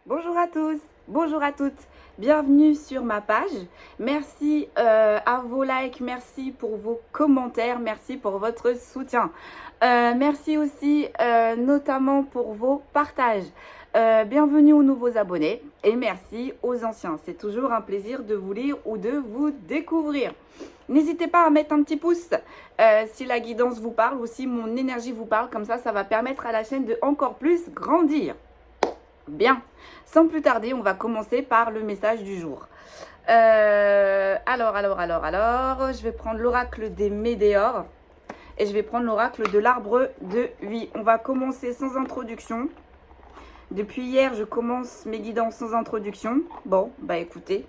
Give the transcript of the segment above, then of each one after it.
Bonjour à tous, bonjour à toutes, bienvenue sur ma page. Merci à vos likes, merci pour vos commentaires, merci pour votre soutien. Merci aussi notamment pour vos partages. Bienvenue aux nouveaux abonnés et merci aux anciens. C'est toujours un plaisir de vous lire ou de vous découvrir. N'hésitez pas à mettre un petit pouce si la guidance vous parle ou si mon énergie vous parle. Comme ça va permettre à la chaîne de encore plus grandir. Bien, sans plus tarder, on va commencer par le message du jour. Alors, je vais prendre l'oracle des Médéors et je vais prendre l'oracle de l'arbre de vie. On va commencer sans introduction. Depuis hier, je commence mes guidances sans introduction. Bon, bah écoutez,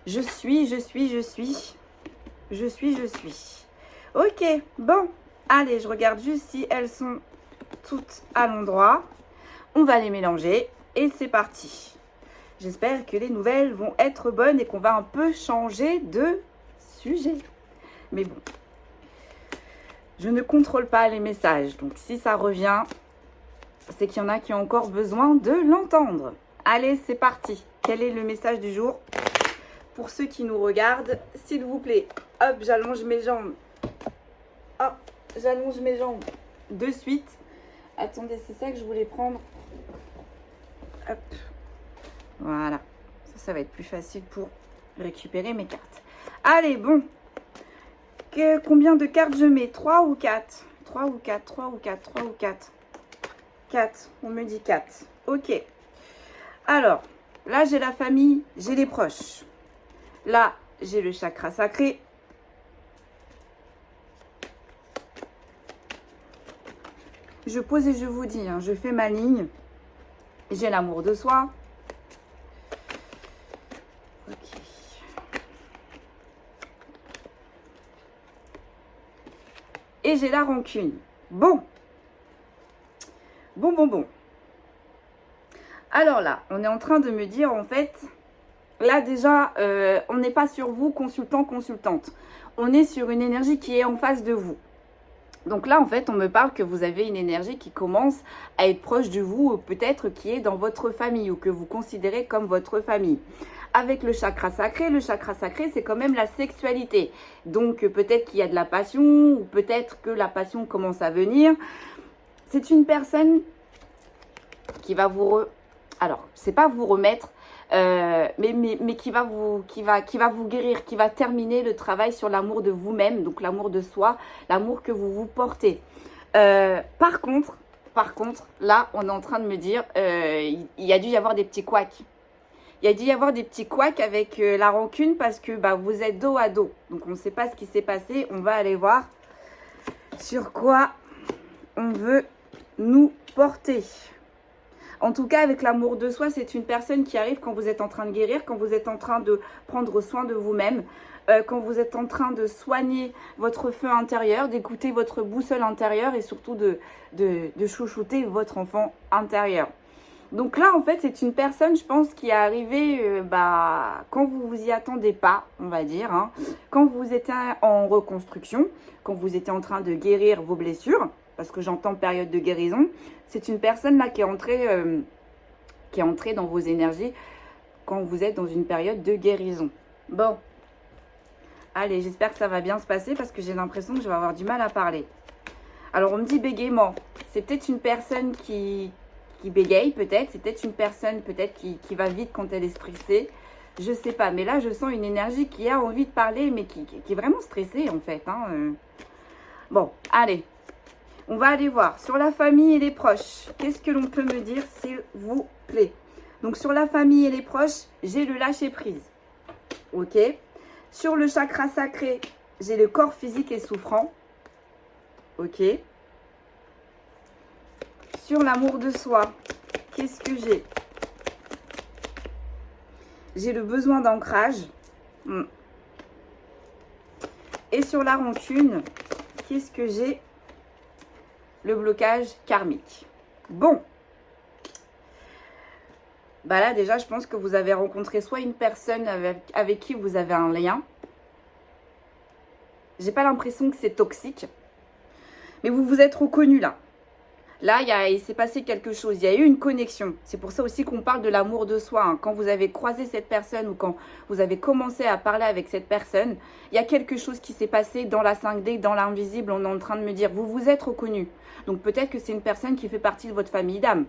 je suis. Ok, bon, allez, je regarde juste si elles sont toutes à l'endroit. On va les mélanger et c'est parti. J'espère que les nouvelles vont être bonnes et qu'on va un peu changer de sujet. Mais bon, je ne contrôle pas les messages. Donc si ça revient, c'est qu'il y en a qui ont encore besoin de l'entendre. Allez, c'est parti. Quel est le message du jour? Pour ceux qui nous regardent, s'il vous plaît, hop, j'allonge mes jambes. Hop, j'allonge mes jambes de suite. Attendez, c'est ça que je voulais prendre. Hop. Voilà. Ça va être plus facile pour récupérer mes cartes. Allez, bon. Combien de cartes je mets? 3 ou 4? 3 ou 4? 3 ou 4? 3 ou 4? 4. On me dit 4. Ok. Alors, là, j'ai la famille, j'ai les proches. Là, j'ai le chakra sacré. Je pose et je vous dis, hein, je fais ma ligne. J'ai l'amour de soi. Ok. Et j'ai la rancune. Bon. Bon. Alors là, on est en train de me dire, en fait, là déjà, on n'est pas sur vous, consultant, consultante. On est sur une énergie qui est en face de vous. Donc là, en fait, on me parle que vous avez une énergie qui commence à être proche de vous, ou peut-être qui est dans votre famille, ou que vous considérez comme votre famille. Avec le chakra sacré, c'est quand même la sexualité. Donc peut-être qu'il y a de la passion, ou peut-être que la passion commence à venir. C'est une personne qui va vous... Alors, c'est pas vous remettre, mais qui va vous guérir, qui va terminer le travail sur l'amour de vous-même, donc l'amour de soi, l'amour que vous portez. Par contre, là, on est en train de me dire, il y a dû y avoir des petits couacs. Il y a dû y avoir des petits couacs avec la rancune parce que vous êtes dos à dos. Donc, on ne sait pas ce qui s'est passé. On va aller voir sur quoi on veut nous porter. En tout cas, avec l'amour de soi, c'est une personne qui arrive quand vous êtes en train de guérir, quand vous êtes en train de prendre soin de vous-même, quand vous êtes en train de soigner votre feu intérieur, d'écouter votre boussole intérieure et surtout de chouchouter votre enfant intérieur. Donc là, en fait, c'est une personne, je pense, qui est arrivée quand vous vous y attendez pas, on va dire, hein, quand vous étiez en reconstruction, quand vous étiez en train de guérir vos blessures, parce que j'entends période de guérison, c'est une personne là qui est entrée dans vos énergies quand vous êtes dans une période de guérison. Bon, allez, j'espère que ça va bien se passer parce que j'ai l'impression que je vais avoir du mal à parler. Alors, on me dit bégaiement. C'est peut-être une personne qui bégaye, peut-être. C'est peut-être une personne peut-être qui va vite quand elle est stressée. Je sais pas, mais là, je sens une énergie qui a envie de parler, mais qui est vraiment stressée, en fait. Hein. Bon, allez. On va aller voir sur la famille et les proches. Qu'est-ce que l'on peut me dire, s'il vous plaît? Donc, sur la famille et les proches, j'ai le lâcher-prise. Ok. Sur le chakra sacré, j'ai le corps physique et souffrant. Ok. Sur l'amour de soi, qu'est-ce que j'ai? J'ai le besoin d'ancrage. Et sur la rancune, qu'est-ce que j'ai? Le blocage karmique. Bon. Bah là, déjà, je pense que vous avez rencontré soit une personne avec qui vous avez un lien. J'ai pas l'impression que c'est toxique. Mais vous vous êtes reconnu là. Là, il s'est passé quelque chose, il y a eu une connexion. C'est pour ça aussi qu'on parle de l'amour de soi. Hein. Quand vous avez croisé cette personne ou quand vous avez commencé à parler avec cette personne, il y a quelque chose qui s'est passé dans la 5D, dans l'invisible. On est en train de me dire, vous vous êtes reconnu. Donc peut-être que c'est une personne qui fait partie de votre famille d'âme.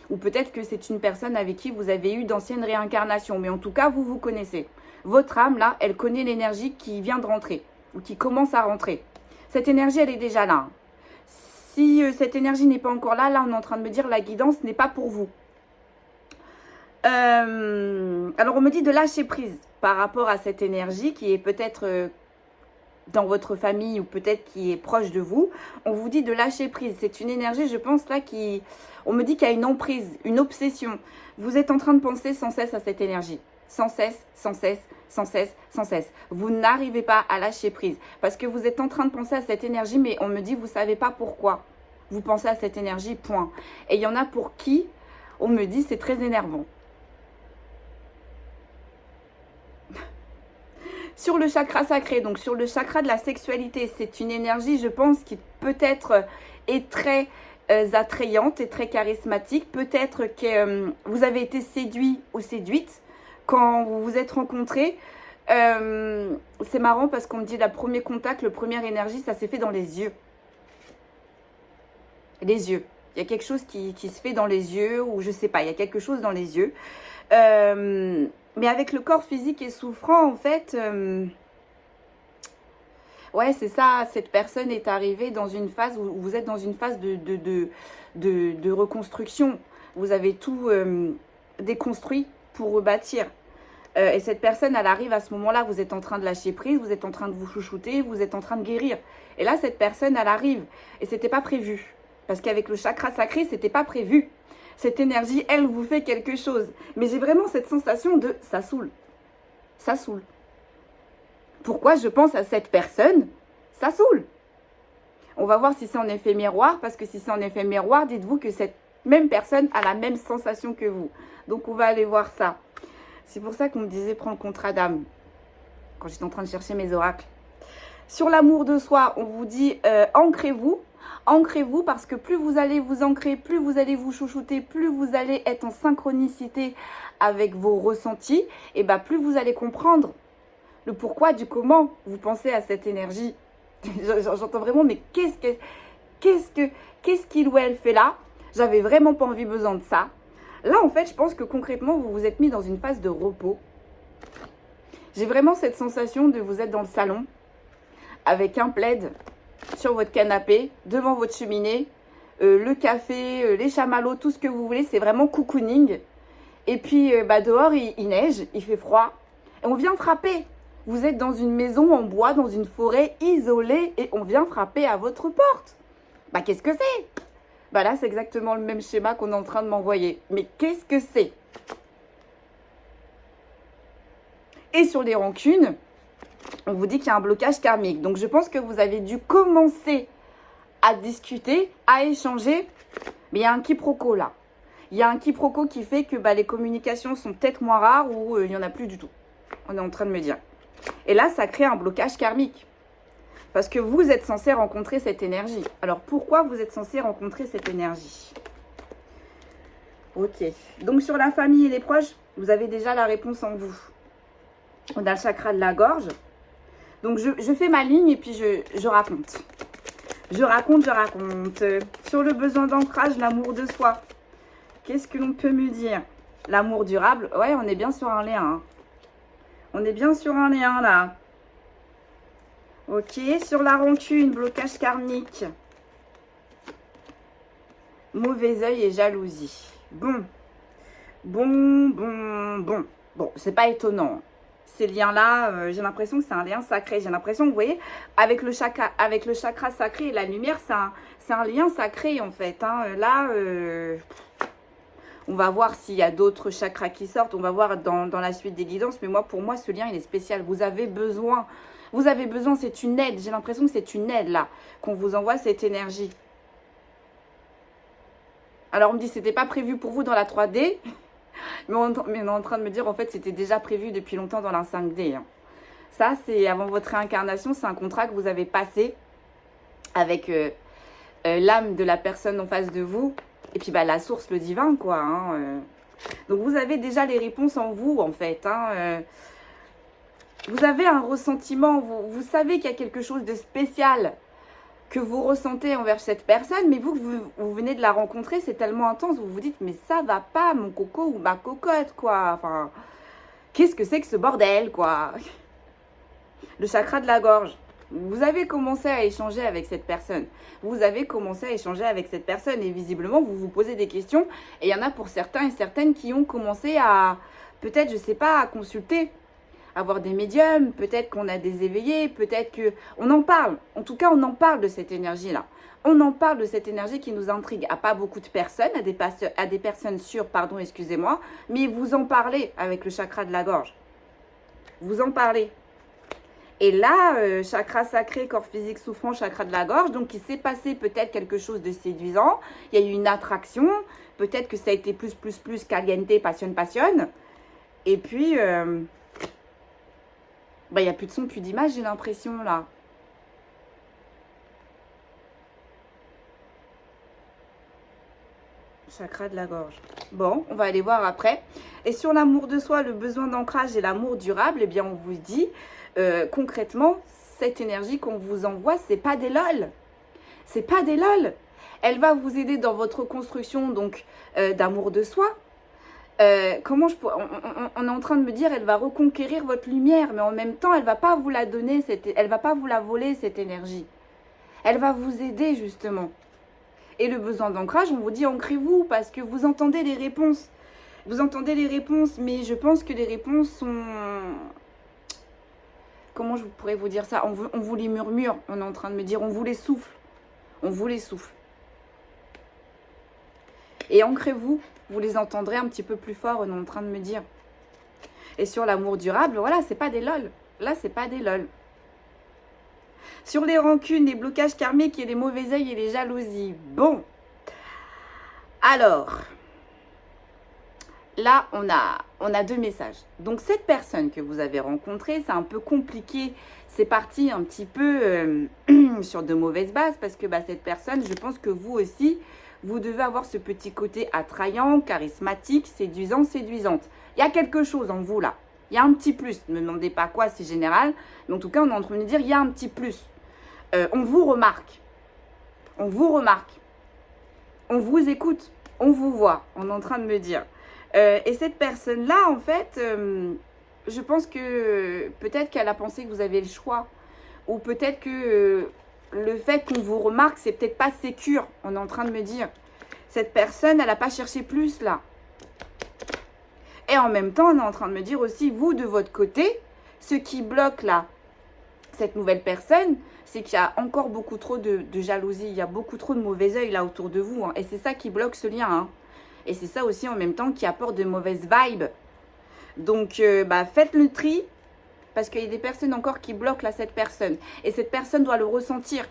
Ou peut-être que c'est une personne avec qui vous avez eu d'anciennes réincarnations. Mais en tout cas, vous vous connaissez. Votre âme, là, elle connaît l'énergie qui vient de rentrer ou qui commence à rentrer. Cette énergie, elle est déjà là. Si cette énergie n'est pas encore là, là, on est en train de me dire la guidance n'est pas pour vous. Alors, on me dit de lâcher prise par rapport à cette énergie qui est peut-être dans votre famille ou peut-être qui est proche de vous. On vous dit de lâcher prise. C'est une énergie, je pense, là, on me dit qu'il y a une emprise, une obsession. Vous êtes en train de penser sans cesse à cette énergie. Sans cesse, sans cesse, sans cesse, sans cesse. Vous n'arrivez pas à lâcher prise parce que vous êtes en train de penser à cette énergie, mais on me dit, vous ne savez pas pourquoi. Vous pensez à cette énergie, point. Et il y en a pour qui, on me dit, c'est très énervant. Sur le chakra sacré, donc sur le chakra de la sexualité, c'est une énergie, je pense, qui peut-être est très attrayante et très charismatique. Peut-être que vous avez été séduit ou séduite quand vous vous êtes rencontrés. C'est marrant parce qu'on me dit le premier contact, le première énergie, ça s'est fait dans les yeux. Les yeux. Il y a quelque chose qui se fait dans les yeux ou je sais pas, il y a quelque chose dans les yeux. Mais avec le corps physique et souffrant, en fait, ouais, c'est ça, cette personne est arrivée dans une phase où vous êtes dans une phase de reconstruction. Vous avez tout déconstruit pour rebâtir. Et cette personne, elle arrive à ce moment-là, vous êtes en train de lâcher prise, vous êtes en train de vous chouchouter, vous êtes en train de guérir. Et là, cette personne, elle arrive. Et c'était pas prévu. Parce qu'avec le chakra sacré, c'était pas prévu. Cette énergie, elle vous fait quelque chose. Mais j'ai vraiment cette sensation de ça saoule. Ça saoule. Pourquoi je pense à cette personne? Ça saoule. On va voir si c'est en effet miroir. Parce que si c'est en effet miroir, dites-vous que cette même personne a la même sensation que vous. Donc, on va aller voir ça. C'est pour ça qu'on me disait prends le contrat d'âme. Quand j'étais en train de chercher mes oracles. Sur l'amour de soi, on vous dit ancrez-vous. Ancrez-vous parce que plus vous allez vous ancrer, plus vous allez vous chouchouter, plus vous allez être en synchronicité avec vos ressentis, et bien plus vous allez comprendre le pourquoi du comment vous pensez à cette énergie. J'entends vraiment, mais qu'est-ce qu'il ou elle fait là? J'avais vraiment pas envie besoin de ça. Là, en fait, je pense que concrètement, vous vous êtes mis dans une phase de repos. J'ai vraiment cette sensation de vous être dans le salon avec un plaid sur votre canapé, devant votre cheminée, le café, les chamallows, tout ce que vous voulez, c'est vraiment cocooning. Et puis dehors, il neige, il fait froid. Et on vient frapper. Vous êtes dans une maison en bois, dans une forêt isolée, et on vient frapper à votre porte. Qu'est-ce que c'est? Là, c'est exactement le même schéma qu'on est en train de m'envoyer. Mais qu'est-ce que c'est? Et sur les rancunes, on vous dit qu'il y a un blocage karmique. Donc, je pense que vous avez dû commencer à discuter, à échanger. Mais il y a un quiproquo là. Il y a un quiproquo qui fait que les communications sont peut-être moins rares ou il n'y en a plus du tout. On est en train de me dire. Et là, ça crée un blocage karmique. Parce que vous êtes censé rencontrer cette énergie. Alors, pourquoi vous êtes censé rencontrer cette énergie? Ok. Donc, sur la famille et les proches, vous avez déjà la réponse en vous. On a le chakra de la gorge. Donc, je fais ma ligne et puis je raconte. Je raconte. Sur le besoin d'ancrage, l'amour de soi. Qu'est-ce que l'on peut me dire? L'amour durable. Ouais, on est bien sur un lien. Hein. On est bien sur un lien, là. Ok. Sur la rancune, blocage karmique. Mauvais œil et jalousie. Bon, c'est pas étonnant. Ces liens-là, j'ai l'impression que c'est un lien sacré. J'ai l'impression que, vous voyez, avec le chakra sacré et la lumière, c'est un lien sacré, en fait. Hein. Là, on va voir s'il y a d'autres chakras qui sortent. On va voir dans la suite des guidances. Mais moi, pour moi, ce lien, il est spécial. Vous avez besoin, c'est une aide. J'ai l'impression que c'est une aide, là, qu'on vous envoie cette énergie. Alors, on me dit, c'était pas prévu pour vous dans la 3D. Mais on est en train de me dire, en fait, c'était déjà prévu depuis longtemps dans la 5D. Hein. Ça, c'est avant votre réincarnation, c'est un contrat que vous avez passé avec l'âme de la personne en face de vous, et puis bah, la source, le divin, quoi. Hein, Donc vous avez déjà les réponses en vous, en fait. Hein, vous avez un ressentiment, vous savez qu'il y a quelque chose de spécial que vous ressentez envers cette personne, mais vous venez de la rencontrer, c'est tellement intense, vous vous dites, mais ça va pas, mon coco ou ma cocotte, quoi. Enfin, qu'est-ce que c'est que ce bordel, quoi? Le chakra de la gorge. Vous avez commencé à échanger avec cette personne. Vous avez commencé à échanger avec cette personne et visiblement, vous vous posez des questions. Et il y en a pour certains et certaines qui ont commencé à, peut-être, je sais pas, à consulter, à voir des médiums, peut-être qu'on a des éveillés, peut-être que... On en parle. En tout cas, on en parle de cette énergie-là. On en parle de cette énergie qui nous intrigue à pas beaucoup de personnes, à des personnes sûres, pardon, excusez-moi, mais vous en parlez avec le chakra de la gorge. Vous en parlez. Et là, chakra sacré, corps physique souffrant, chakra de la gorge, donc il s'est passé peut-être quelque chose de séduisant, il y a eu une attraction, peut-être que ça a été plus, caliente, passionne. Et puis, il n'y a plus de son, plus d'image, j'ai l'impression, là. Chakra de la gorge. Bon, on va aller voir après. Et sur l'amour de soi, le besoin d'ancrage et l'amour durable, eh bien, on vous dit... concrètement, cette énergie qu'on vous envoie, c'est pas des lol. C'est pas des lol. Elle va vous aider dans votre construction donc d'amour de soi. Comment je pourrais, on est en train de me dire, elle va reconquérir votre lumière, mais en même temps, elle va pas vous la donner, elle va pas vous la voler cette énergie. Elle va vous aider justement. Et le besoin d'ancrage, on vous dit ancrez-vous parce que vous entendez les réponses. Vous entendez les réponses, mais je pense que les réponses sont... Comment je pourrais vous dire ça? On vous les murmure, on est en train de me dire, on vous les souffle. On vous les souffle. Et ancrez-vous, vous les entendrez un petit peu plus fort, on est en train de me dire. Et sur l'amour durable, voilà, c'est pas des lol. Là, c'est pas des lol. Sur les rancunes, les blocages karmiques et les mauvais œils et les jalousies. Bon. Alors... Là, on a deux messages. Donc, cette personne que vous avez rencontrée, c'est un peu compliqué. C'est parti un petit peu sur de mauvaises bases parce que cette personne, je pense que vous aussi, vous devez avoir ce petit côté attrayant, charismatique, séduisant, séduisante. Il y a quelque chose en vous là. Il y a un petit plus. Ne me demandez pas quoi, c'est général. Mais en tout cas, on est en train de dire, il y a un petit plus. On vous remarque. On vous remarque. On vous écoute. On vous voit. On est en train de me dire... et cette personne-là, en fait, je pense que peut-être qu'elle a pensé que vous avez le choix. Ou peut-être que le fait qu'on vous remarque, c'est peut-être pas sécure. On est en train de me dire. Cette personne, elle n'a pas cherché plus, là. Et en même temps, on est en train de me dire aussi, vous, de votre côté, ce qui bloque, là, cette nouvelle personne, c'est qu'il y a encore beaucoup trop de jalousie. Il y a beaucoup trop de mauvais œil, là, autour de vous. Hein. Et c'est ça qui bloque ce lien, hein. Et c'est ça aussi en même temps qui apporte de mauvaises vibes. Donc, faites le tri. Parce qu'il y a des personnes encore qui bloquent là, cette personne. Et cette personne doit le ressentir.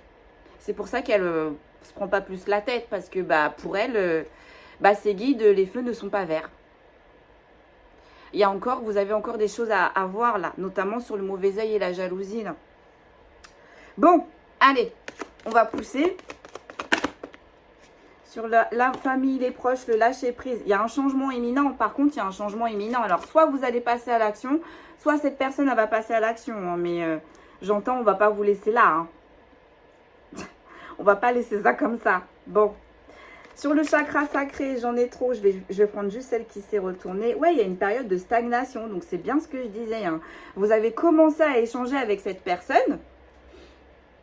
C'est pour ça qu'elle ne se prend pas plus la tête. Parce que pour elle, ses guides, les feux ne sont pas verts. Vous avez encore des choses à voir là. Notamment sur le mauvais œil et la jalousie. Là. Bon, allez, on va pousser. Sur la famille, les proches, le lâcher prise, il y a un changement imminent. Par contre, il y a un changement imminent. Alors, soit vous allez passer à l'action, soit cette personne, elle va passer à l'action. Hein. Mais j'entends, on ne va pas vous laisser là. Hein. On ne va pas laisser ça comme ça. Bon. Sur le chakra sacré, j'en ai trop. Je vais prendre juste celle qui s'est retournée. Ouais, il y a une période de stagnation. Donc, c'est bien ce que je disais. Hein. Vous avez commencé à échanger avec cette personne.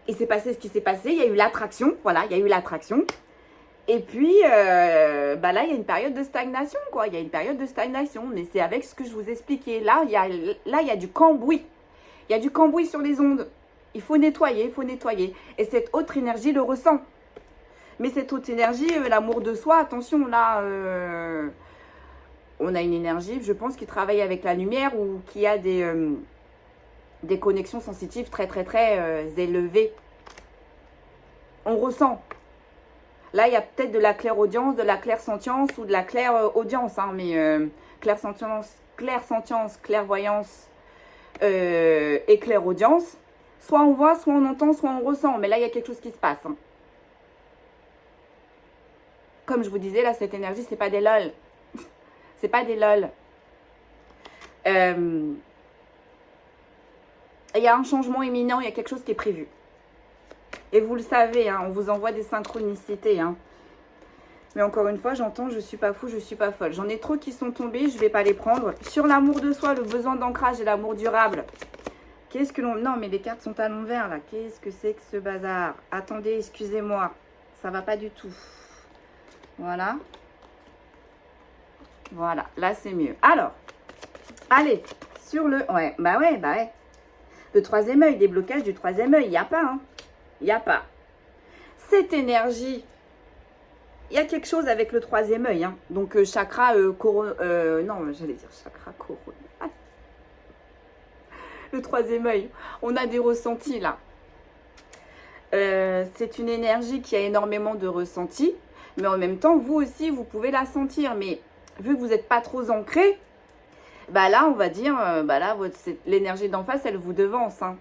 Il s'est passé ce qui s'est passé. Il y a eu l'attraction. Voilà, il y a eu l'attraction. Et puis, là, il y a une période de stagnation, quoi. Il y a une période de stagnation, mais c'est avec ce que je vous expliquais. Là, il y a du cambouis. Il y a du cambouis sur les ondes. Il faut nettoyer, il faut nettoyer. Et cette autre énergie le ressent. Mais cette autre énergie, l'amour de soi, attention, là, on a une énergie, je pense, qui travaille avec la lumière ou qui a des connexions sensitives très, très, très élevées. On ressent. Là, il y a peut-être de la clairaudience, de la clairsentience ou de la clairaudience. Hein, mais clairsentience, clairvoyance et clairaudience. Soit on voit, soit on entend, soit on ressent. Mais là, il y a quelque chose qui se passe. Hein. comme je vous disais, là, cette énergie, c'est pas des lol. C'est pas des lol. Il y a un changement imminent, il y a quelque chose qui est prévu. Et vous le savez, hein, on vous envoie des synchronicités. Hein. Mais encore une fois, j'entends, je suis pas fou, je suis pas folle. J'en ai trop qui sont tombés, je vais pas les prendre. Sur l'amour de soi, le besoin d'ancrage et l'amour durable. Qu'est-ce que l'on... Non, mais les cartes sont à l'envers, là. Qu'est-ce que c'est que ce bazar? Attendez, excusez-moi. Ça va pas du tout. Voilà. Voilà, là, c'est mieux. Alors, allez, sur le... Ouais, bah ouais, bah ouais. Le troisième œil, déblocage du troisième œil, il n'y a pas, hein. Il n'y a pas. Cette énergie... Il y a quelque chose avec le troisième œil. Hein. Donc, chakra non, j'allais dire chakra couronne. Le troisième œil. On a des ressentis, là. C'est une énergie qui a énormément de ressentis. Mais en même temps, vous aussi, vous pouvez la sentir. Mais vu que vous n'êtes pas trop ancré, bah là, on va dire, bah là, l'énergie d'en face, elle vous devance. Hein.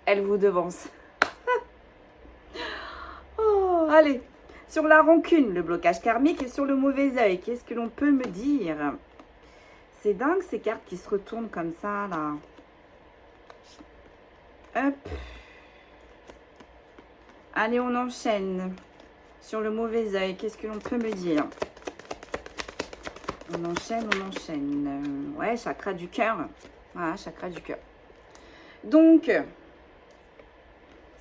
Elle vous devance. Oh, allez. Sur la rancune, le blocage karmique et sur le mauvais œil, qu'est-ce que l'on peut me dire? C'est dingue ces cartes qui se retournent comme ça, là. Hop. Allez, on enchaîne. Sur le mauvais œil, qu'est-ce que l'on peut me dire? On enchaîne, on enchaîne. Ouais, chakra du cœur. Voilà, chakra du cœur. Donc...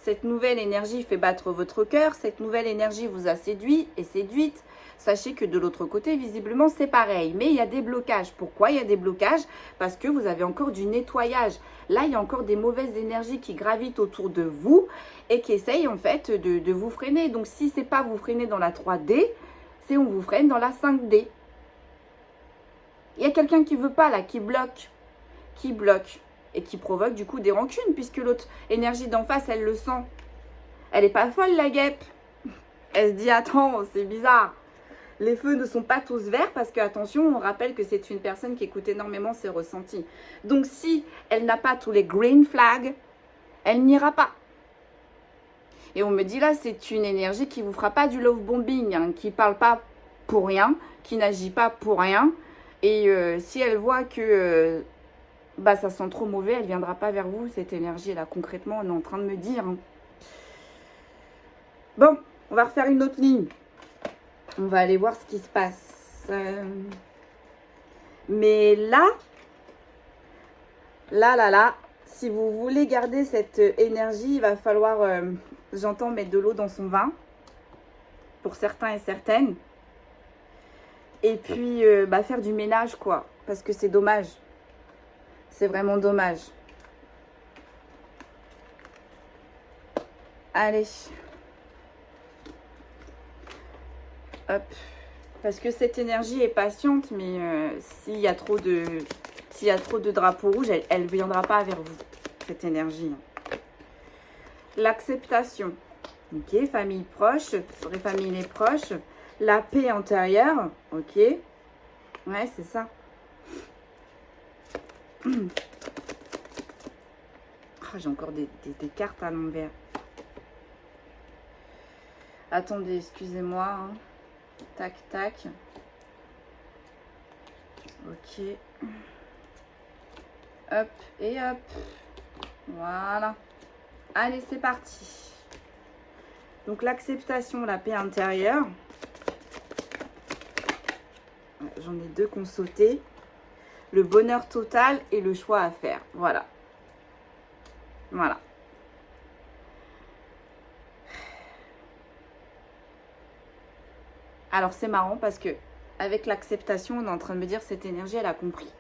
Cette nouvelle énergie fait battre votre cœur. Cette nouvelle énergie vous a séduit et séduite. Sachez que de l'autre côté, visiblement, c'est pareil. Mais il y a des blocages. Pourquoi il y a des blocages? Parce que vous avez encore du nettoyage. Là, il y a encore des mauvaises énergies qui gravitent autour de vous et qui essayent en fait de vous freiner. Donc, si ce n'est pas vous freiner dans la 3D, c'est on vous freine dans la 5D. Il y a quelqu'un qui ne veut pas là, qui bloque. Qui bloque. Et qui provoque du coup des rancunes, puisque l'autre énergie d'en face, elle le sent. Elle n'est pas folle, la guêpe. Elle se dit, attends, c'est bizarre. Les feux ne sont pas tous verts, parce que, attention, on rappelle que c'est une personne qui écoute énormément ses ressentis. Donc, si elle n'a pas tous les green flags, elle n'ira pas. Et on me dit là, c'est une énergie qui ne vous fera pas du love bombing, hein, qui ne parle pas pour rien, qui n'agit pas pour rien. Et si elle voit que... bah ça sent trop mauvais, elle ne viendra pas vers vous, cette énergie là, concrètement, on est en train de me dire. Hein. Bon, on va refaire une autre ligne. On va aller voir ce qui se passe. Mais là, si vous voulez garder cette énergie, il va falloir, j'entends, mettre de l'eau dans son vin, pour certains et certaines. Et puis, faire du ménage, quoi, parce que c'est dommage. C'est vraiment dommage. Allez. Hop. Parce que cette énergie est patiente, mais s'il y a trop de drapeaux rouges, elle ne viendra pas vers vous, cette énergie. L'acceptation. Ok, famille proche, sur les familles proches. La paix intérieure. Ok. Ouais, c'est ça. Oh, j'ai encore des cartes à l'envers. Attendez, excusez-moi. Hein. Tac, tac. Ok. Hop et hop. Voilà. Allez, c'est parti. Donc, l'acceptation, la paix intérieure. J'en ai deux qui ont sauté. Le bonheur total et le choix à faire. Voilà. Voilà. Alors, c'est marrant parce que avec l'acceptation, on est en train de me dire cette énergie, elle a compris.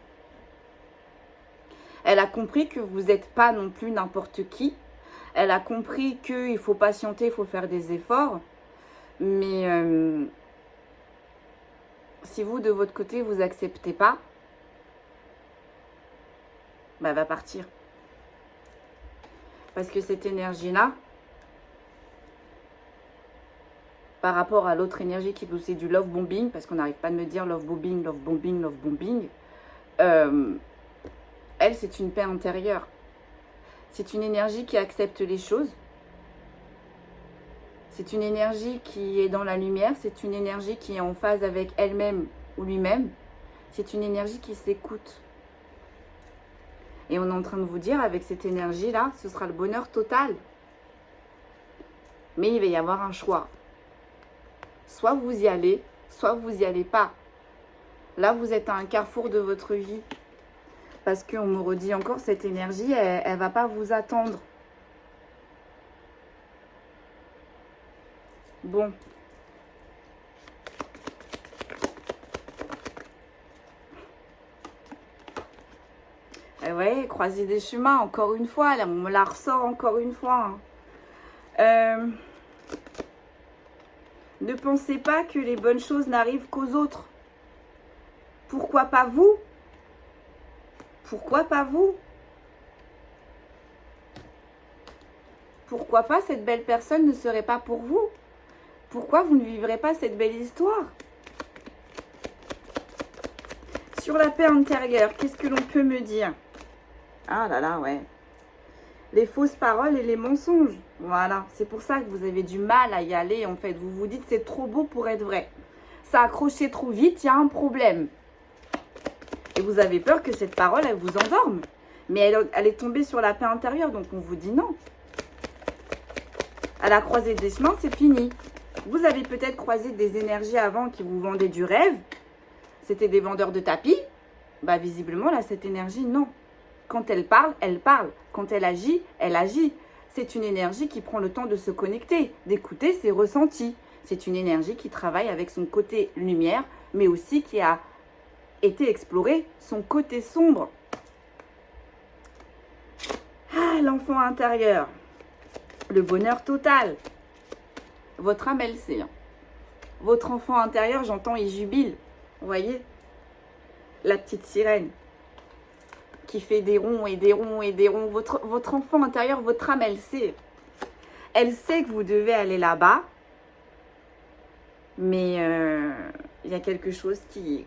Elle a compris que vous n'êtes pas non plus n'importe qui. Elle a compris qu'il faut patienter, il faut faire des efforts. Mais si vous, de votre côté, vous n'acceptez pas, bah, elle va partir. Parce que cette énergie-là, par rapport à l'autre énergie qui poussait du love bombing, parce qu'on n'arrive pas à me dire love bombing, love bombing, love bombing, elle, c'est une paix intérieure. C'est une énergie qui accepte les choses. C'est une énergie qui est dans la lumière, c'est une énergie qui est en phase avec elle-même ou lui-même. C'est une énergie qui s'écoute. Et on est en train de vous dire, avec cette énergie-là, ce sera le bonheur total. Mais il va y avoir un choix. Soit vous y allez, soit vous n'y allez pas. Là, vous êtes à un carrefour de votre vie. Parce qu'on me redit encore, cette énergie, elle ne va pas vous attendre. Bon. Et ouais, croiser des chemins, encore une fois. Là, on me la ressort encore une fois. Ne pensez pas que les bonnes choses n'arrivent qu'aux autres. Pourquoi pas vous? Pourquoi pas vous? Pourquoi pas cette belle personne ne serait pas pour vous? Pourquoi vous ne vivrez pas cette belle histoire? Sur la paix intérieure, qu'est-ce que l'on peut me dire? Ah là là, ouais. Les fausses paroles et les mensonges. Voilà, c'est pour ça que vous avez du mal à y aller, en fait. Vous vous dites, c'est trop beau pour être vrai. Ça a accroché trop vite, il y a un problème. Et vous avez peur que cette parole, elle vous endorme. Mais elle est tombée sur la paix intérieure, donc on vous dit non. À la croisée des chemins, c'est fini. Vous avez peut-être croisé des énergies avant qui vous vendaient du rêve. C'était des vendeurs de tapis. Bah visiblement, là, cette énergie, non. Quand elle parle, elle parle. Quand elle agit, elle agit. C'est une énergie qui prend le temps de se connecter, d'écouter ses ressentis. C'est une énergie qui travaille avec son côté lumière, mais aussi qui a été exploré son côté sombre. Ah, l'enfant intérieur. Le bonheur total. Votre âme, elle sait. Votre enfant intérieur, j'entends, il jubile. Vous voyez? La petite sirène qui fait des ronds et des ronds et des ronds. Votre enfant intérieur, votre âme, elle sait. Elle sait que vous devez aller là-bas. Mais il y a quelque chose qui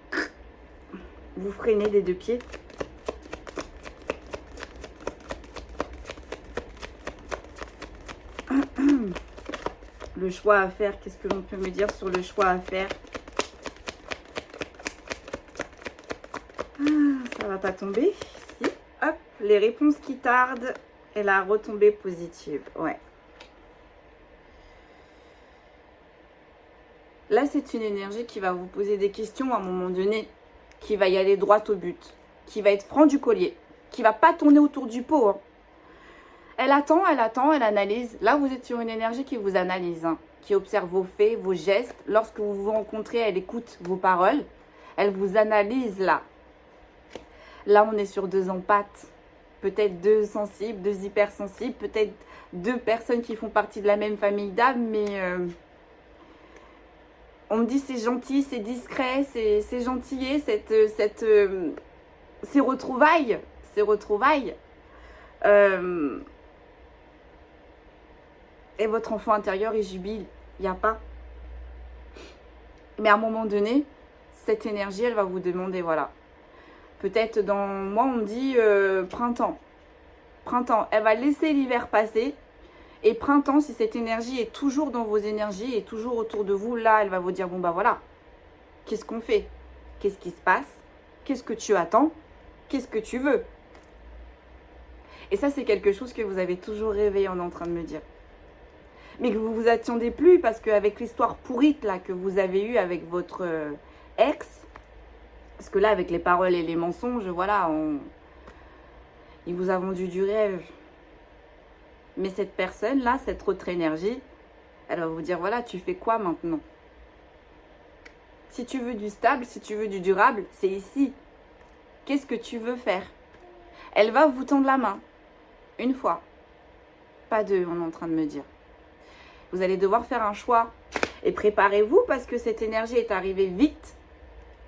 vous freinez des deux pieds. Le choix à faire, qu'est-ce que l'on peut me dire sur le choix à faire? Ça va pas tomber. Si, hop, les réponses qui tardent et la retombée positive. Ouais. Là, c'est une énergie qui va vous poser des questions à un moment donné, qui va y aller droit au but, qui va être franc du collier, qui va pas tourner autour du pot. Hein. Elle attend, elle analyse. Là, vous êtes sur une énergie qui vous analyse, hein, qui observe vos faits, vos gestes. Lorsque vous vous rencontrez, elle écoute vos paroles. Elle vous analyse là. Là, on est sur deux empathes. Peut-être deux sensibles, deux hypersensibles. Peut-être deux personnes qui font partie de la même famille d'âmes. Mais on me dit c'est gentil, c'est discret, c'est gentillé, ces retrouvailles. Ces retrouvailles. Et votre enfant intérieur, il jubile. Il n'y a pas. Mais à un moment donné, cette énergie, elle va vous demander, voilà. Peut-être dans, moi, on me dit printemps. Printemps, elle va laisser l'hiver passer. Et printemps, si cette énergie est toujours dans vos énergies, et toujours autour de vous, là, elle va vous dire, bon, bah voilà. Qu'est-ce qu'on fait? Qu'est-ce qui se passe? Qu'est-ce que tu attends? Qu'est-ce que tu veux? Et ça, c'est quelque chose que vous avez toujours rêvé, on est en train de me dire. Mais que vous vous attendez plus parce qu'avec l'histoire pourrite là que vous avez eue avec votre ex, parce que là avec les paroles et les mensonges, voilà, il vous a vendu du rêve. Mais cette personne là, cette autre énergie, elle va vous dire voilà, tu fais quoi maintenant? Si tu veux du stable, si tu veux du durable, c'est ici. Qu'est-ce que tu veux faire? Elle va vous tendre la main. Une fois. Pas deux, on est en train de me dire. Vous allez devoir faire un choix. Et préparez-vous parce que cette énergie est arrivée vite.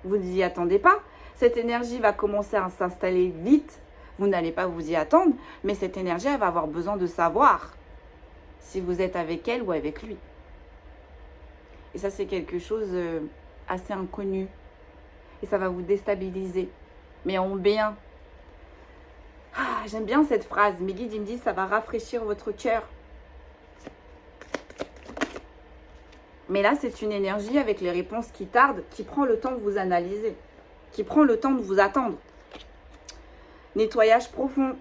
Vous n'y attendez pas. Cette énergie va commencer à s'installer vite. Vous n'allez pas vous y attendre. Mais cette énergie, elle va avoir besoin de savoir si vous êtes avec elle ou avec lui. Et ça, c'est quelque chose assez inconnu. Et ça va vous déstabiliser. Mais en bien. Ah, j'aime bien cette phrase. Mes guides, ils me disent ça va rafraîchir votre cœur. Mais là, c'est une énergie avec les réponses qui tardent, qui prend le temps de vous analyser, qui prend le temps de vous attendre. Nettoyage profond.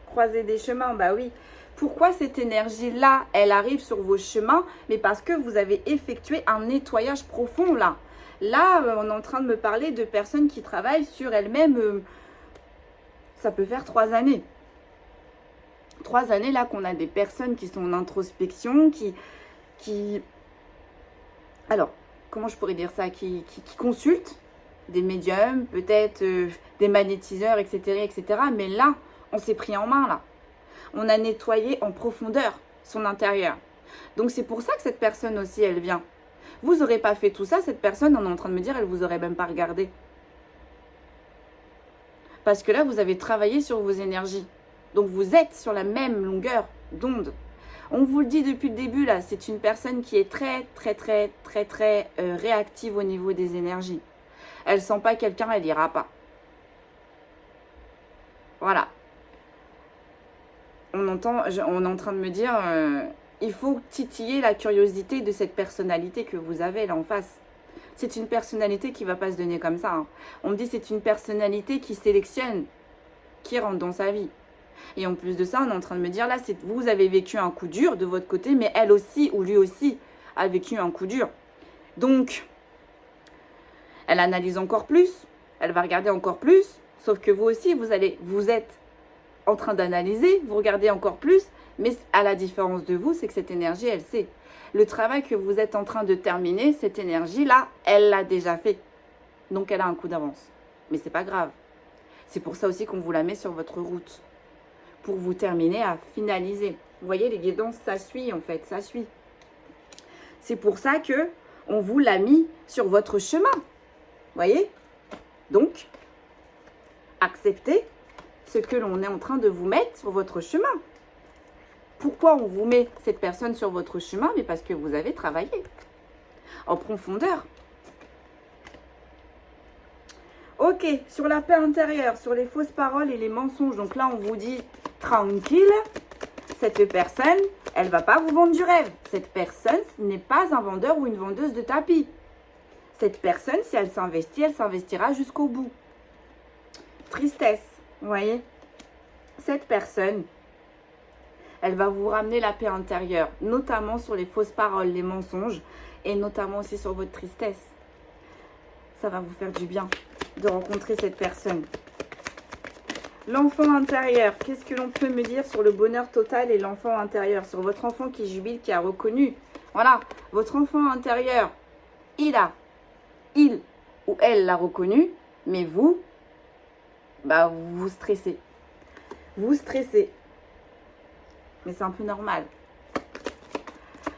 Croiser des chemins, bah oui. Pourquoi cette énergie-là, elle arrive sur vos chemins? Mais parce que vous avez effectué un nettoyage profond là. Là, on est en train de me parler de personnes qui travaillent sur elles-mêmes. Ça peut faire 3 années. 3 années là qu'on a des personnes qui sont en introspection, qui... Alors, comment je pourrais dire ça? Qui consultent des médiums, peut-être des magnétiseurs, etc., etc. Mais là, on s'est pris en main là. On a nettoyé en profondeur son intérieur. Donc c'est pour ça que cette personne aussi, elle vient. Vous n'aurez pas fait tout ça, cette personne, on est en train de me dire, elle ne vous aurait même pas regardé. Parce que là, vous avez travaillé sur vos énergies. Donc vous êtes sur la même longueur d'onde. On vous le dit depuis le début, là, c'est une personne qui est très réactive au niveau des énergies. Elle ne sent pas quelqu'un, elle n'ira pas. Voilà. On est en train de me dire, il faut titiller la curiosité de cette personnalité que vous avez là en face. C'est une personnalité qui ne va pas se donner comme ça. Hein. On me dit c'est une personnalité qui sélectionne, qui rentre dans sa vie. Et en plus de ça, on est en train de me dire, là, vous avez vécu un coup dur de votre côté, mais elle aussi, ou lui aussi, a vécu un coup dur. Donc, elle analyse encore plus, elle va regarder encore plus, sauf que vous aussi, vous êtes en train d'analyser, vous regardez encore plus, mais à la différence de vous, c'est que cette énergie, elle sait. Le travail que vous êtes en train de terminer, cette énergie-là, elle l'a déjà fait. Donc, elle a un coup d'avance. Mais c'est pas grave. C'est pour ça aussi qu'on vous la met sur votre route. Pour vous terminer à finaliser. Vous voyez, les guidances, ça suit en fait, ça suit. C'est pour ça que on vous l'a mis sur votre chemin. Vous voyez? Donc, acceptez ce que l'on est en train de vous mettre sur votre chemin. Pourquoi on vous met cette personne sur votre chemin? Mais parce que vous avez travaillé en profondeur. Ok, sur la paix intérieure, sur les fausses paroles et les mensonges. Donc là, on vous dit tranquille, cette personne, elle ne va pas vous vendre du rêve. Cette personne n'est pas un vendeur ou une vendeuse de tapis. Cette personne, si elle s'investit, elle s'investira jusqu'au bout. Tristesse, vous voyez? Cette personne, elle va vous ramener la paix intérieure, notamment sur les fausses paroles, les mensonges, et notamment aussi sur votre tristesse. Ça va vous faire du bien de rencontrer cette personne. L'enfant intérieur, qu'est-ce que l'on peut me dire sur le bonheur total et l'enfant intérieur? Sur votre enfant qui jubile, qui a reconnu. Voilà, votre enfant intérieur, il ou elle l'a reconnu, mais vous, bah vous stressez. Vous stressez. Mais c'est un peu normal.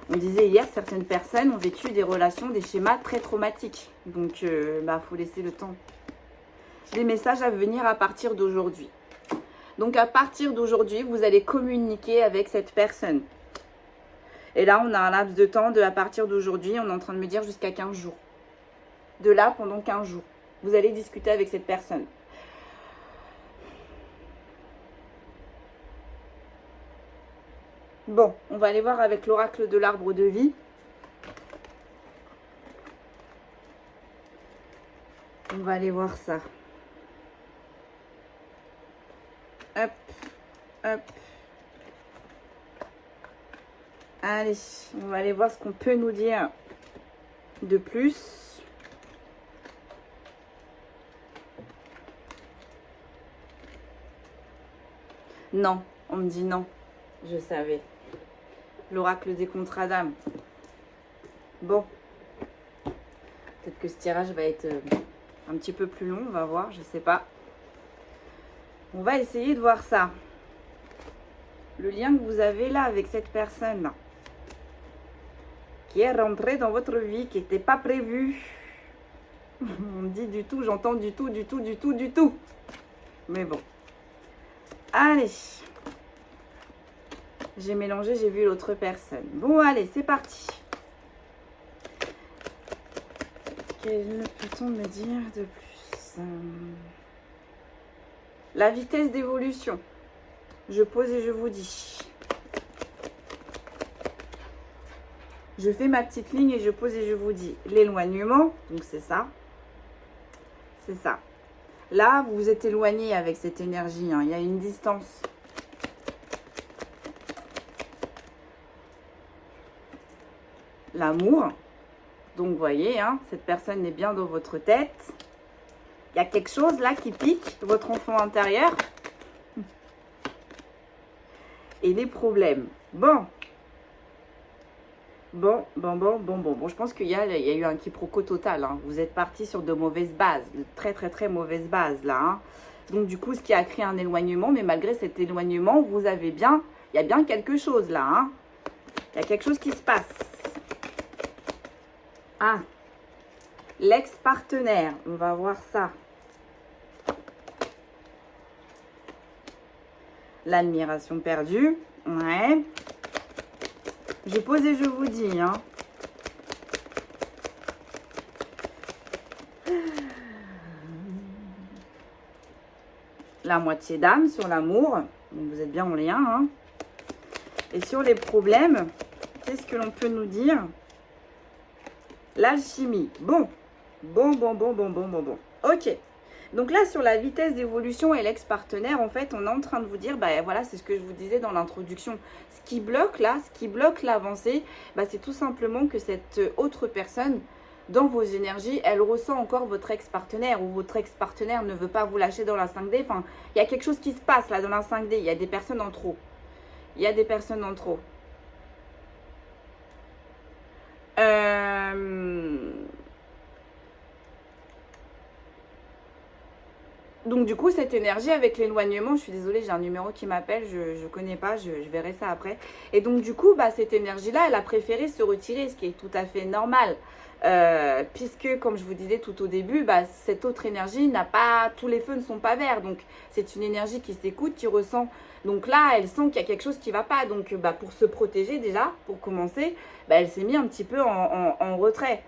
On disait hier, certaines personnes ont vécu des relations, des schémas très traumatiques. Donc, faut laisser le temps. Les messages à venir à partir d'aujourd'hui. Donc, à partir d'aujourd'hui, vous allez communiquer avec cette personne. Et là, on a un laps de temps à partir d'aujourd'hui, on est en train de me dire jusqu'à 15 jours. De là, pendant 15 jours, vous allez discuter avec cette personne. Bon, on va aller voir avec l'oracle de l'arbre de vie. On va aller voir ça. Hop, hop. Allez, on va aller voir ce qu'on peut nous dire de plus. Non, on me dit non. Je savais. L'oracle des contrats d'âme. Bon. Peut-être que ce tirage va être un petit peu plus long. On va voir, je sais pas. On va essayer de voir ça. Le lien que vous avez là avec cette personne-là. Qui est rentrée dans votre vie, qui n'était pas prévu. On me dit du tout, j'entends du tout. Mais bon. Allez. J'ai mélangé, j'ai vu l'autre personne. Bon, allez, c'est parti. Quel peut-on me dire de plus? La vitesse d'évolution. Je pose et je vous dis. Je fais ma petite ligne et je pose et je vous dis l'éloignement. Donc c'est ça. C'est ça. Là, vous vous êtes éloigné avec cette énergie. Hein. Il y a une distance. L'amour. Donc, vous voyez, hein, cette personne est bien dans votre tête. Il y a quelque chose là qui pique, votre enfant intérieur. Et les problèmes. Bon. Bon. Je pense qu'il y a eu un quiproquo total. Hein. Vous êtes parti sur de mauvaises bases. De très mauvaises bases là. Hein. Donc, du coup, ce qui a créé un éloignement. Mais malgré cet éloignement, vous avez bien... Il y a bien quelque chose là. Hein. Il y a quelque chose qui se passe. Ah. L'ex-partenaire. On va voir ça. L'admiration perdue. Ouais. Je pose et je vous dis. Hein. La moitié d'âme sur l'amour. Vous êtes bien en lien. Hein. Et sur les problèmes, qu'est-ce que l'on peut nous dire? L'alchimie. Bon. Ok. Donc là, sur la vitesse d'évolution et l'ex-partenaire, en fait, on est en train de vous dire, bah voilà, c'est ce que je vous disais dans l'introduction. Ce qui bloque là, ce qui bloque l'avancée, bah, c'est tout simplement que cette autre personne, dans vos énergies, elle ressent encore votre ex-partenaire ou votre ex-partenaire ne veut pas vous lâcher dans la 5D. Enfin, il y a quelque chose qui se passe là dans la 5D. Il y a des personnes en trop. Il y a des personnes en trop. Donc du coup, cette énergie avec l'éloignement, je suis désolée, j'ai un numéro qui m'appelle, je ne connais pas, je verrai ça après. Et donc du coup, bah, cette énergie-là, elle a préféré se retirer, ce qui est tout à fait normal. Puisque, comme je vous disais tout au début, bah, cette autre énergie n'a pas, tous les feux ne sont pas verts. Donc c'est une énergie qui s'écoute, qui ressent. Donc là, elle sent qu'il y a quelque chose qui ne va pas. Donc bah, pour se protéger déjà, pour commencer, bah, elle s'est mise un petit peu en retrait.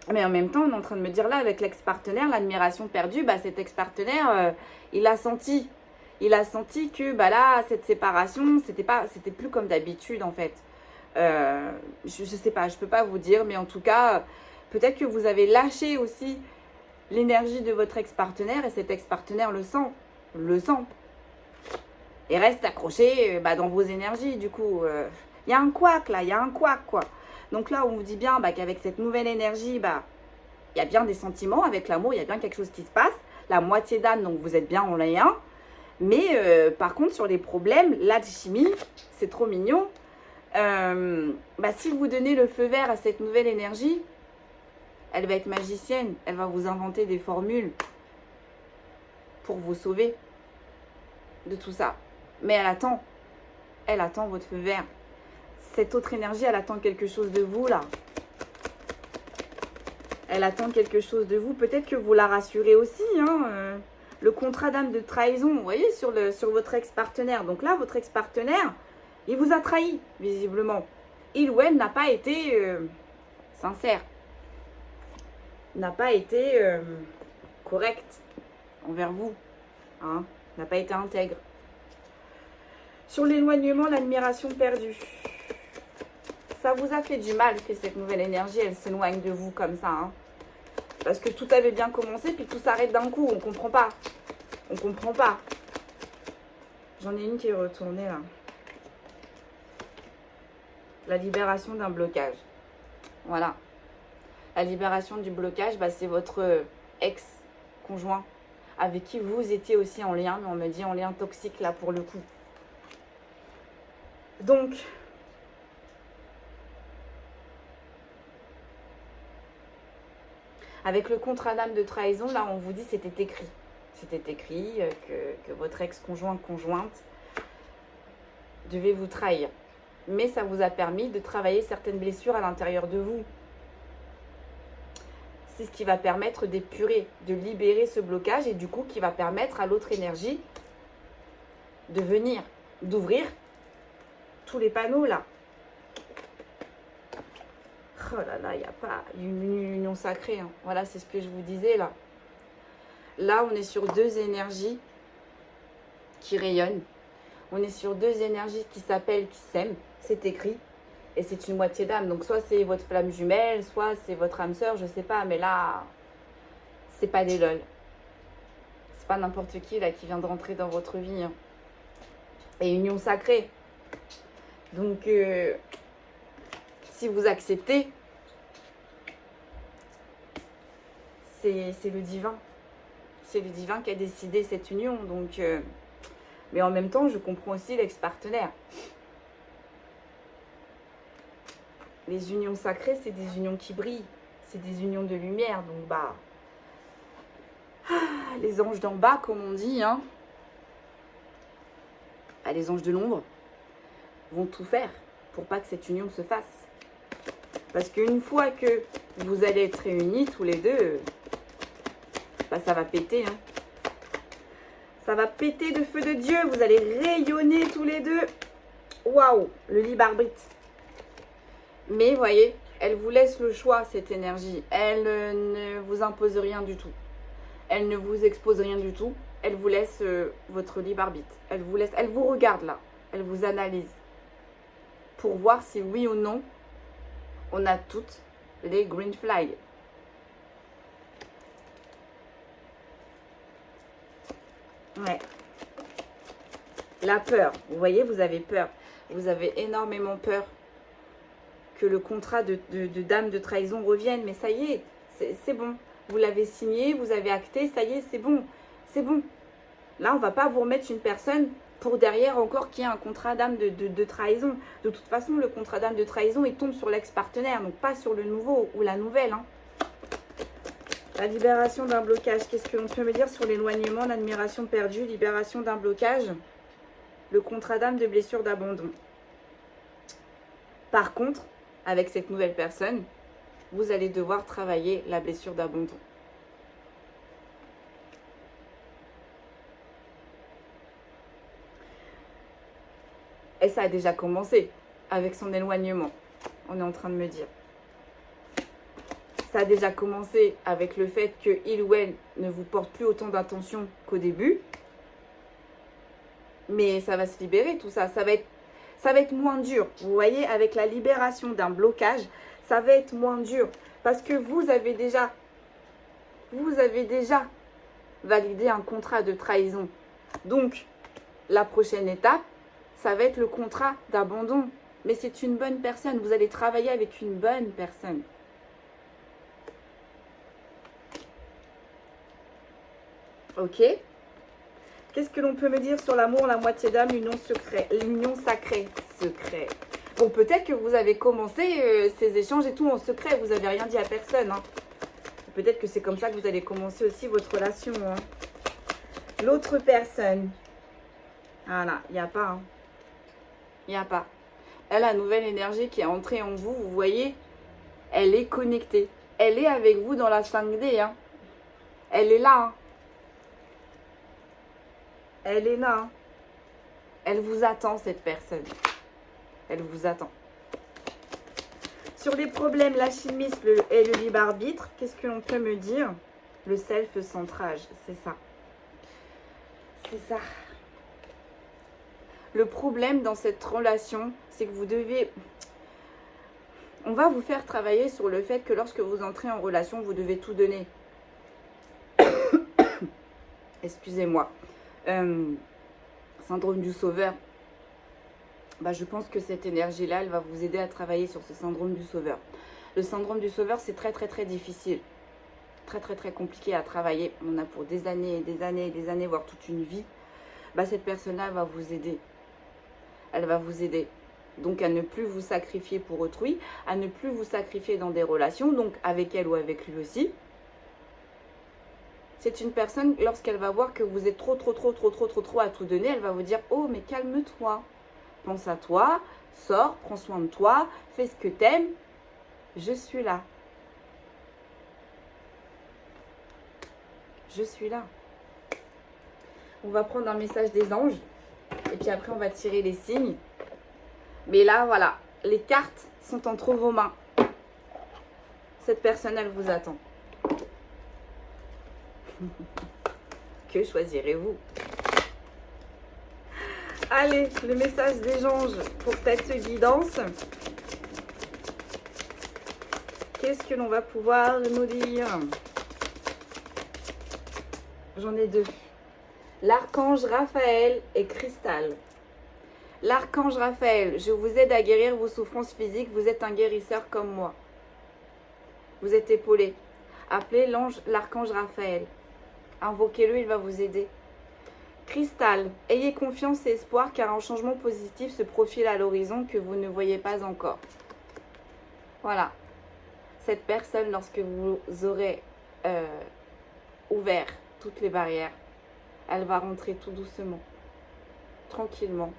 Mais en même temps, on est en train de me dire là, avec l'ex-partenaire, l'admiration perdue, bah, cet ex-partenaire, il a senti que bah, là, cette séparation, c'était plus comme d'habitude en fait. Je sais pas, je peux pas vous dire, mais en tout cas, peut-être que vous avez lâché aussi l'énergie de votre ex-partenaire et cet ex-partenaire le sent. Et reste accroché bah, dans vos énergies, du coup. Il y a un couac là, il y a un couac quoi. Donc là, on vous dit bien bah, qu'avec cette nouvelle énergie, bah, il y a bien des sentiments. Avec l'amour, il y a bien quelque chose qui se passe. La moitié d'âme, donc vous êtes bien en lien. Mais par contre, sur les problèmes, l'alchimie, c'est trop mignon. Bah, si vous donnez le feu vert à cette nouvelle énergie, elle va être magicienne. Elle va vous inventer des formules pour vous sauver de tout ça. Mais elle attend votre feu vert. Cette autre énergie, elle attend quelque chose de vous, là. Elle attend quelque chose de vous. Peut-être que vous la rassurez aussi, hein. Le contrat d'âme de trahison, vous voyez, sur votre ex-partenaire. Donc là, votre ex-partenaire, il vous a trahi, visiblement. Il ou elle n'a pas été sincère. N'a pas été correct envers vous. Hein. N'a pas été intègre. Sur l'éloignement, l'admiration perdue. Ça vous a fait du mal que cette nouvelle énergie, elle s'éloigne de vous comme ça. Hein. Parce que tout avait bien commencé, puis tout s'arrête d'un coup. On comprend pas. On comprend pas. J'en ai une qui est retournée là. La libération d'un blocage. Voilà. La libération du blocage, bah, c'est votre ex-conjoint avec qui vous étiez aussi en lien. Mais on me dit en lien toxique là pour le coup. Donc... avec le contrat d'âme de trahison, là, on vous dit c'était écrit. C'était écrit que votre ex-conjointe devait vous trahir. Mais ça vous a permis de travailler certaines blessures à l'intérieur de vous. C'est ce qui va permettre d'épurer, de libérer ce blocage et du coup qui va permettre à l'autre énergie de venir, d'ouvrir tous les panneaux là. Oh là là, il n'y a pas une union sacrée. Hein. Voilà, c'est ce que je vous disais là. Là, on est sur deux énergies qui rayonnent. On est sur deux énergies qui s'appellent, qui s'aiment. C'est écrit. Et c'est une moitié d'âme. Donc soit c'est votre flamme jumelle, soit c'est votre âme sœur, je sais pas. Mais là, c'est pas des lol. C'est pas n'importe qui là qui vient de rentrer dans votre vie. Hein. Et union sacrée. Donc, si vous acceptez, c'est le divin. C'est le divin qui a décidé cette union. Donc, mais en même temps, je comprends aussi l'ex-partenaire. Les unions sacrées, c'est des unions qui brillent. C'est des unions de lumière. Donc, bah, les anges d'en bas, comme on dit, hein, les anges de l'ombre, vont tout faire pour pas que cette union se fasse. Parce qu'une fois que vous allez être réunis tous les deux, bah, ça va péter. Hein. Ça va péter de feu de Dieu. Vous allez rayonner tous les deux. Waouh, le libre arbitre. Mais voyez, elle vous laisse le choix, cette énergie. Elle ne vous impose rien du tout. Elle ne vous expose rien du tout. Elle vous laisse votre libre arbitre. Elle vous regarde là. Elle vous analyse. Pour voir si oui ou non, on a toutes les green flags. Ouais. La peur. Vous voyez, vous avez peur. Vous avez énormément peur que le contrat de dame de trahison revienne. Mais ça y est, c'est bon. Vous l'avez signé, vous avez acté, ça y est, c'est bon. C'est bon. Là, on ne va pas vous remettre une personne pour derrière encore qu'il y ait un contrat d'âme de trahison. De toute façon, le contrat d'âme de trahison, il tombe sur l'ex-partenaire, donc pas sur le nouveau ou la nouvelle. Hein. La libération d'un blocage. Qu'est-ce que l'on peut me dire sur l'éloignement, l'admiration perdue, libération d'un blocage? Le contrat d'âme de blessure d'abandon. Par contre, avec cette nouvelle personne, vous allez devoir travailler la blessure d'abandon. Et ça a déjà commencé avec son éloignement, on est en train de me dire. Ça a déjà commencé avec le fait qu'il ou elle ne vous porte plus autant d'attention qu'au début. Mais ça va se libérer tout ça. Ça va être moins dur. Vous voyez, avec la libération d'un blocage, ça va être moins dur. Parce que vous avez déjà validé un contrat de trahison. Donc, la prochaine étape, ça va être le contrat d'abandon. Mais c'est une bonne personne. Vous allez travailler avec une bonne personne. Ok. Qu'est-ce que l'on peut me dire sur l'amour, la moitié d'âme, l'union sacrée secret. Bon, peut-être que vous avez commencé ces échanges et tout en secret. Vous n'avez rien dit à personne. Hein. Peut-être que c'est comme ça que vous allez commencer aussi votre relation. Hein. L'autre personne. Voilà, il n'y a pas. Hein. Il n'y a pas. Là, la nouvelle énergie qui est entrée en vous, vous voyez, elle est connectée. Elle est avec vous dans la 5D. Hein. Elle est là. Hein. Elle est là. Hein. Elle vous attend, cette personne. Elle vous attend. Sur les problèmes, l'alchimisme et le libre arbitre, qu'est-ce que l'on peut me dire? Le self-centrage, c'est ça. C'est ça. Le problème dans cette relation, c'est que vous devez... On va vous faire travailler sur le fait que lorsque vous entrez en relation, vous devez tout donner. Excusez-moi. Syndrome du sauveur. Bah, je pense que cette énergie-là, elle va vous aider à travailler sur ce syndrome du sauveur. Le syndrome du sauveur, c'est très, très, très difficile. Très, très, très compliqué à travailler. On a pour des années et des années et des années, voire toute une vie. Bah, cette personne-là va vous aider. Elle va vous aider. Donc, à ne plus vous sacrifier pour autrui, à ne plus vous sacrifier dans des relations, donc avec elle ou avec lui aussi. C'est une personne, lorsqu'elle va voir que vous êtes trop à tout donner, elle va vous dire « Oh, mais calme-toi. Pense à toi, sors, prends soin de toi, fais ce que t'aimes. Je suis là. Je suis là. » On va prendre un message des anges. Et puis après, on va tirer les signes. Mais là, voilà. Les cartes sont entre vos mains. Cette personne, elle vous attend. Que choisirez-vous? Allez, le message des anges pour cette guidance. qu'est-ce que l'on va pouvoir nous dire? J'en ai deux. L'archange Raphaël et Cristal. L'archange Raphaël, je vous aide à guérir vos souffrances physiques. Vous êtes un guérisseur comme moi. Vous êtes épaulé. Appelez l'archange Raphaël. Invoquez-le, il va vous aider. Cristal, ayez confiance et espoir car un changement positif se profile à l'horizon que vous ne voyez pas encore. Voilà. Cette personne, lorsque vous aurez ouvert toutes les barrières, elle va rentrer tout doucement, tranquillement,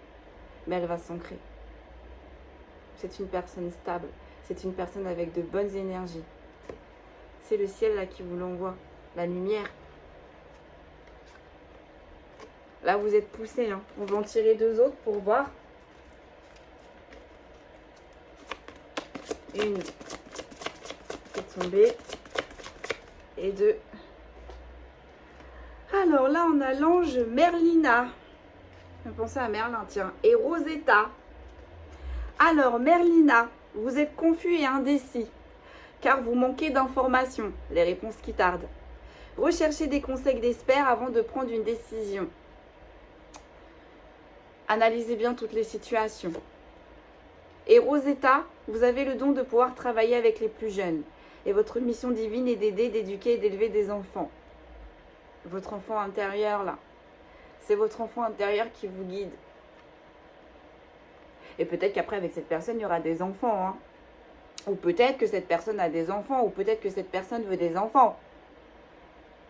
mais elle va s'ancrer. C'est une personne stable, c'est une personne avec de bonnes énergies. C'est le ciel là qui vous l'envoie, la lumière. Là, vous êtes poussé. Hein. On va en tirer deux autres pour voir. Une qui est tombée. Et deux. Alors là, on a l'ange Merlina. Je pensais à Merlin, tiens. Et Rosetta. Alors, Merlina, vous êtes confus et indécis, car vous manquez d'informations. Les réponses qui tardent. Recherchez des conseils d'experts avant de prendre une décision. Analysez bien toutes les situations. Et Rosetta, vous avez le don de pouvoir travailler avec les plus jeunes. Et votre mission divine est d'aider, d'éduquer et d'élever des enfants. Votre enfant intérieur, là. C'est votre enfant intérieur qui vous guide. Et peut-être qu'après, avec cette personne, il y aura des enfants. Hein. Ou peut-être que cette personne a des enfants. Ou peut-être que cette personne veut des enfants.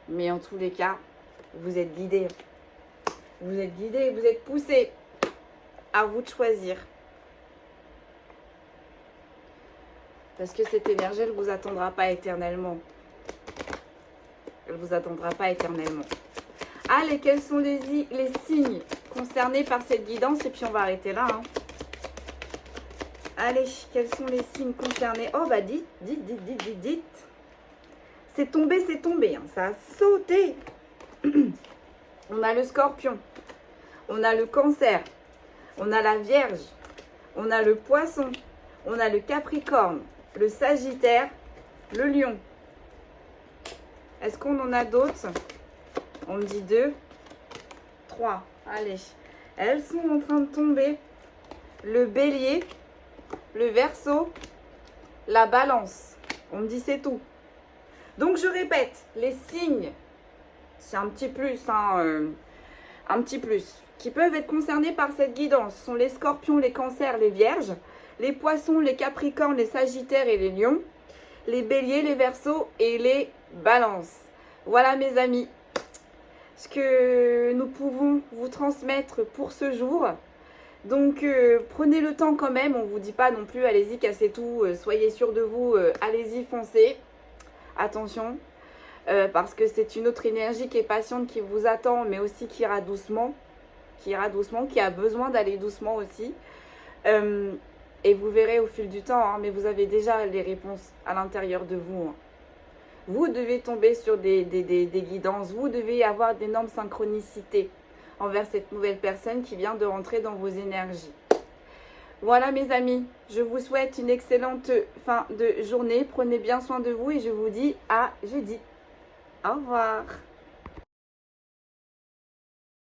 Mais en tous les cas, vous êtes guidé. Vous êtes guidé, vous êtes poussé. À vous de choisir. Parce que cette énergie, elle ne vous attendra pas éternellement. Elle ne vous attendra pas éternellement. Allez, quels sont les signes concernés par cette guidance? Et puis on va arrêter là. Hein. Allez, quels sont les signes concernés? Oh, bah dites. C'est tombé. Hein. Ça a sauté. On a le scorpion. On a le cancer. On a la Vierge, on a le Poisson, on a le Capricorne, le Sagittaire, le Lion. Est-ce qu'on en a d'autres? On me dit 2, 3. Allez, elles sont en train de tomber. Le Bélier, le Verseau, la Balance. On me dit c'est tout. Donc je répète, les signes, c'est un petit plus, hein, un petit plus. Qui peuvent être concernés par cette guidance sont les scorpions, les cancers, les vierges, les poissons, les capricornes, les sagittaires et les lions, les béliers, les verseaux et les balances. Voilà mes amis, ce que nous pouvons vous transmettre pour ce jour. Donc prenez le temps quand même, on ne vous dit pas non plus allez-y, cassez tout, soyez sûr de vous, allez-y, foncez. Attention, parce que c'est une autre énergie qui est patiente, qui vous attend, mais aussi qui ira doucement. Qui a besoin d'aller doucement aussi. Et vous verrez au fil du temps, hein, mais vous avez déjà les réponses à l'intérieur de vous. Hein. Vous devez tomber sur des guidances, vous devez avoir d'énormes synchronicités envers cette nouvelle personne qui vient de rentrer dans vos énergies. Voilà mes amis, je vous souhaite une excellente fin de journée. Prenez bien soin de vous et je vous dis à jeudi. Au revoir.